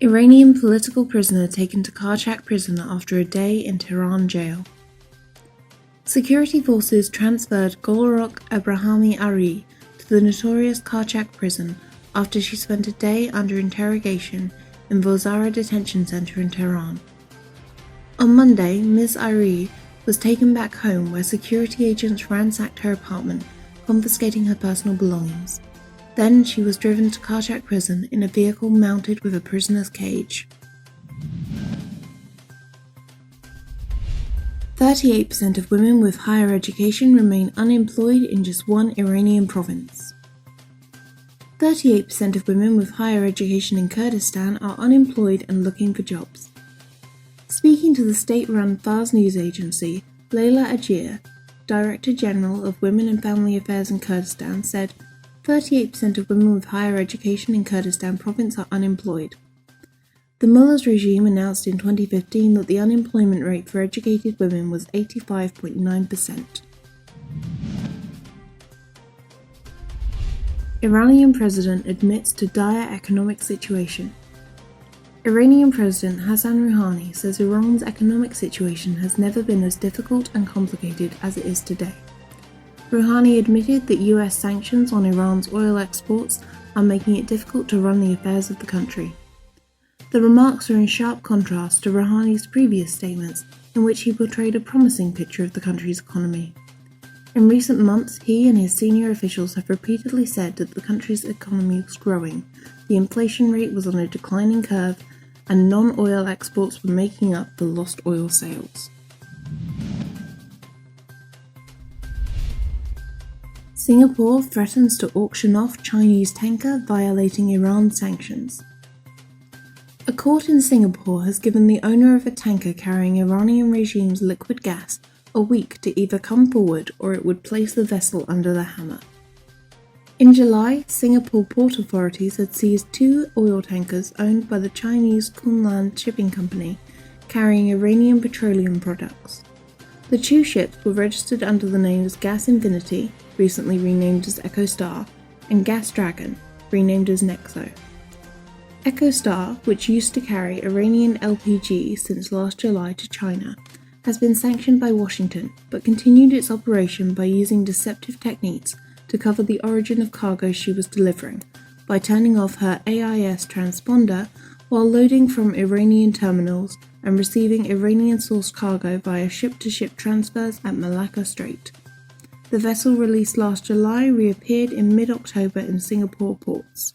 Iranian political prisoner taken to Qarchak Prison after a day in Tehran jail. Security forces transferred Golrokh Ebrahimi Iraee to the notorious Qarchak Prison after she spent a day under interrogation in Vozara detention center in Tehran. On Monday, Ms. Iraee was taken back home where security agents ransacked her apartment, confiscating her personal belongings. Then she was driven to Qarchak Prison in a vehicle mounted with a prisoner's cage. 38% of women with higher education remain unemployed in just one Iranian province. 38% of women with higher education in Kurdistan are unemployed and looking for jobs. Speaking to the state-run Fars news agency, Leila Ajhir, Director General of Women and Family Affairs in Kurdistan, said 38% of women with higher education in Kurdistan province are unemployed. The mullah's regime announced in 2015 that the unemployment rate for educated women was 85.9%. Iranian president admits to dire economic situation. Iranian President Hassan Rouhani says Iran's economic situation has never been as difficult and complicated as it is today. Rouhani admitted that US sanctions on Iran's oil exports are making it difficult to run the affairs of the country. The remarks are in sharp contrast to Rouhani's previous statements, in which he portrayed a promising picture of the country's economy. In recent months, he and his senior officials have repeatedly said that the country's economy was growing, the inflation rate was on a declining curve, and non-oil exports were making up for lost oil sales. Singapore threatens to auction off Chinese tanker violating Iran sanctions. A court in Singapore has given the owner of a tanker carrying Iranian regime's liquid gas a week to either come forward or it would place the vessel under the hammer. In July, Singapore port authorities had seized 2 oil tankers owned by the Chinese Kunlan Shipping Company carrying Iranian petroleum products. The 2 ships were registered under the names Gas Infinity, recently renamed as Echo Star, and Gas Dragon, renamed as Nexo. Echo Star, which used to carry Iranian LPG since last July to China, has been sanctioned by Washington, but continued its operation by using deceptive techniques to cover the origin of cargo she was delivering, by turning off her AIS transponder while loading from Iranian terminals and receiving Iranian-sourced cargo via ship-to-ship transfers at Malacca Strait. The vessel released last July reappeared in mid-October in Singapore ports.